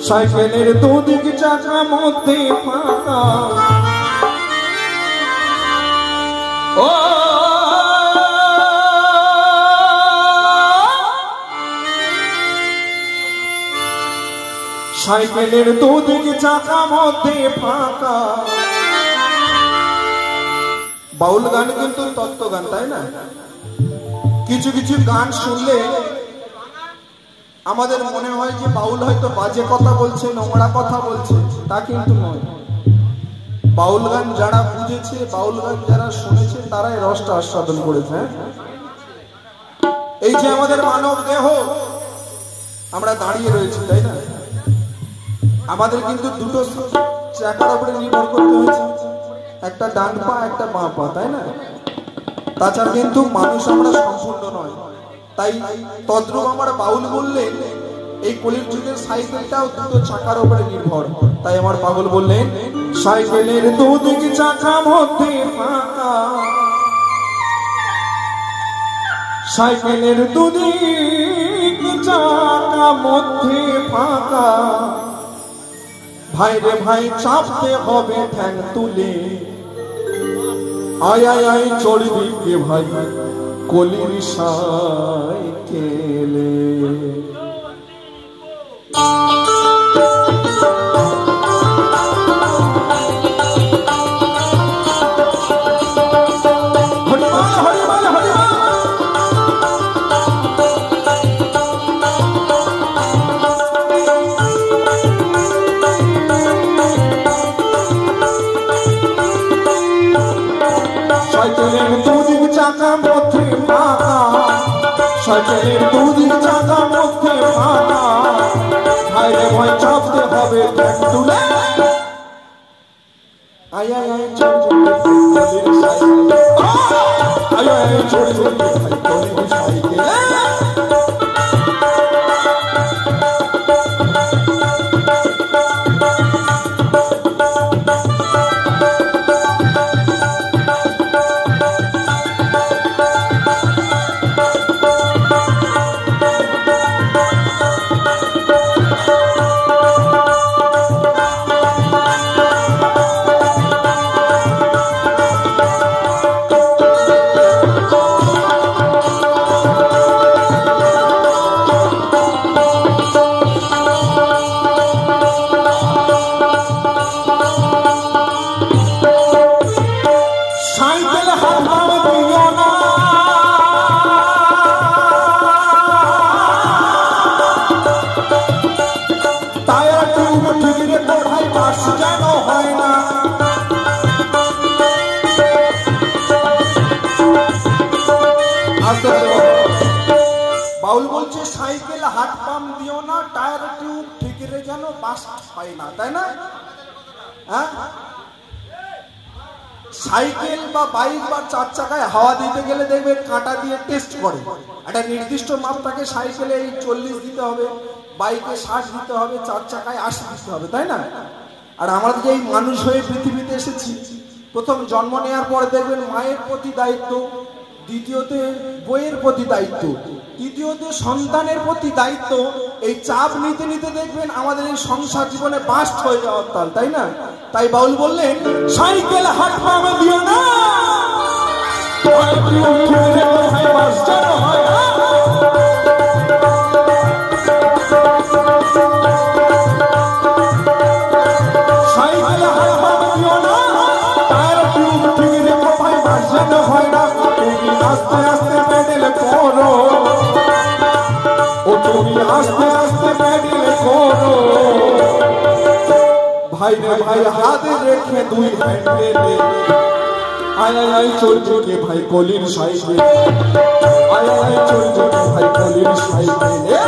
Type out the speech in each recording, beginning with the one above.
সাইকেলের দুদিক চাকা মধ্যে ফাঁকা ও সাইকেলের দুদিক চাকা মধ্যে ফাঁকা। বাউল গান কিন্তু তত্ত্ব গান, তাই না? কিছু কিছু গান শুনলে আমাদের মনে হয় যে বাউল হয়তো বাজে কথা বলছে, নোংরা কথা বলছে, তা কিন্তু নয়। বাউল গান যারা বুঝেছে, বাউল গান যারা শুনেছে, তারাই রসটা আস্বাদন করেছে। এই যে আমাদের মানব দেহ, আমরা দাঁড়িয়ে রয়েছি, তাই না? আমাদের কিন্তু দুটো চাকার উপরে নির্ভর করতে হয়েছে, একটা ডান পা, একটা বাঁ পা, তাই না? তাছাড়া কিন্তু মানুষ আমরা সম্পূর্ণ নয়। তাই তদ্রূপ আমার বাউল বললেন এই কলির যুগের সাইকেলটাও দুটো চাকার উপরে নির্ভর। তাই আমার বাউল বললেন সাইকেলের দুদিক চাকা মধ্যে ফাঁকা, সাইকেলের দুদিক চাকা মধ্যে ফাঁকা। ভাই রে ভাই চাপতে হবে ঠ্যাং তুলে, আয় আয় আয় চড়বি কে ভাই কলির সাইকেলে। সাইকেলের দুদিক চাকা মধ্যে ফাঁকা, সাইকেলের দুদিক চাকা মধ্যে ফাঁকা। ভাই রে ভাই চাপতে হবে ঠ্যাং তুলে, আয় আয় আয় চড়বি কলির সাইকেলে, আয় আয় আয় চড়বি ভাই কলির সাইকেলে। বাউল বলছে সাইকেল হাত পাম্প দিও না, টায়ার টিউব ঠিক রে যেন বাস পাই না, তাই না? হ্যাঁ, সাইকেল বা বাইক বা চার চাকায় হাওয়া দিতে গেলে দেখবে কাঁটা দিয়ে টেস্ট করে। একটা নির্দিষ্ট মাপ থাকে, সাইকেলে এই 40 দিতে হবে, বাইকে 60 দিতে হবে, চার চাকায় 80 দিতে হবে, তাই না? আর আমরা যে এই মানুষ হয়ে পৃথিবীতে এসেছি, প্রথম জন্ম নেওয়ার পরে দেখবেন মায়ের প্রতি দায়িত্ব, দ্বিতীয়তে বইয়ের প্রতি দায়িত্ব, তৃতীয়ত সন্তানের প্রতি দায়িত্ব। এই চাপ নিতে নিতে দেখবেন আমাদের এই সংসার জীবনে বাস্ট হয়ে যাওয়ার তাল, তাই না? তাই বাউল বললেন সাইকেল হাত পামে দিও না, আস্তে আস্তে প্যাডেল করো, ও তুমি আস্তে আস্তে প্যাডেল করো। ভাই রে ভাই হাতে রেখে দুই হ্যান্ডেলে, আয় আয় আয় চলছে ভাই কলির সাইকেল, আয় আয় আয় চলছে ভাই কলির সাইকেলে।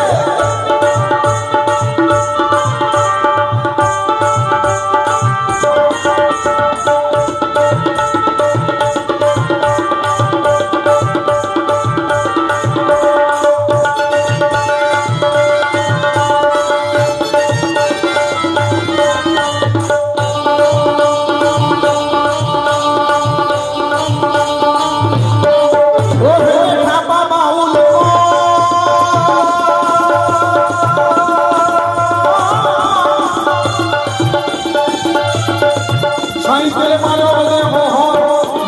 সাইকেলে মানব দেহ হয়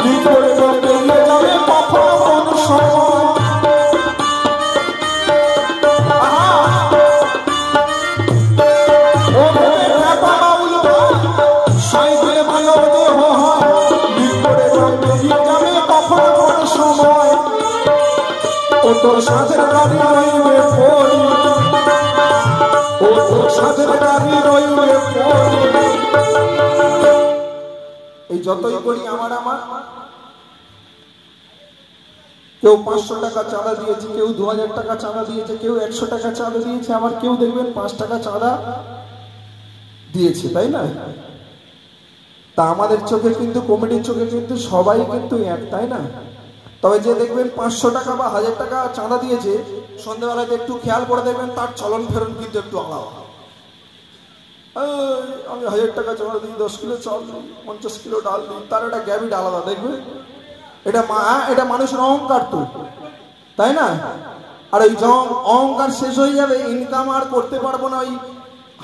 বিপরে বেরিয়ে যাবে কখনো কোন সময়। সাইকেলে মানব দেহ হয় বিপরে বেরিয়ে যাবে কখনো কোন সময়। ও তোর সাথের গাড়ি রইবে পড়ি, ও তোর সাথের গাড়ি রইবে পড়ি। এই যতই করি আমার কেউ 500 টাকা চাঁদা দিয়েছে, কেউ 2000 টাকা চাঁদা দিয়েছে, কেউ 100 টাকা চাঁদা দিয়েছে, আবার কেউ দেখবেন 5 টাকা চাঁদা দিয়েছে, তাই না? তা আমাদের চোখে কিন্তু, কমিটির চোখে কিন্তু সবাই কিন্তু এক, তাই না? তবে যে দেখবেন 500 টাকা বা 1000 টাকা চাঁদা দিয়েছে, সন্ধ্যাবেলাতে একটু খেয়াল করে দেখবেন তার চলন ফেরন কিন্তু একটু আলাদা। আমি 1000 টাকা চাঁদা দিই, 10 কিলো চাল দিই, 50 কিলো ডাল দিই, তার একটা গ্যাবিট আলাদা দেখবে। এটা মানুষের অহংকার তো, তাই না? আর ওই অহংকার শেষ হয়ে যাবে, ইনকাম আর করতে পারবো না, ওই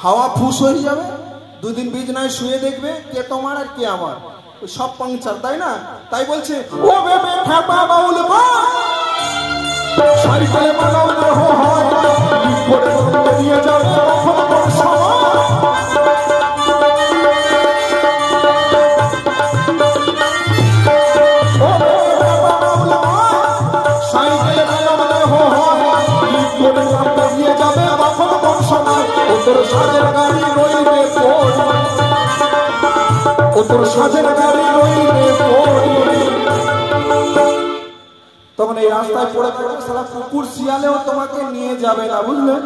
হাওয়া ফুস হয়ে যাবে। 2 দিন বিছনায় শুয়ে দেখবে কে তোমার আর কে আমার, সব পাংচার, তাই না? তাই বলছে ও বেবে ঠাপা বাউল মা সাইকেলে মানব দেহ হয় বিপরে বেরিয়ে যাবে কখনো কোন সময়। সাইকেলে মানব দেহ হয় বিপরে বেরিয়ে যাবে কখনো কোন সময়। ও তোর সাজের গাড়ি রইবে পড়ি, ও তোর সাজের গাড়ি রইবে পড়ি। তখন এই রাস্তায় পড়ে পড়ে সারা কুকুর শিয়ালেও তোমাকে নিয়ে যাবে না, বুঝলে?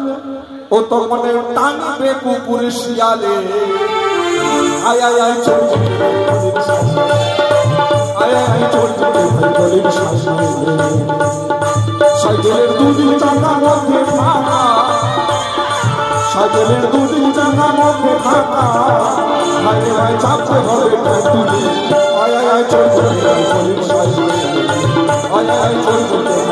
ও তখন টানবে কুকুর শিয়ালে, আয় আয় আয় চলছে আয় আয় চলছে গলির সামনে। সাইকেলের 2 দিন চাকার মধ্যে ফাঁকা, সাইকেলের 2 দিন চাকার মধ্যে ফাঁকা, আয় আয় চাপতে হবে ট্যাক্টরে, আয় আয় আয় চলছে গলির সামনে, আয় আয় চলছে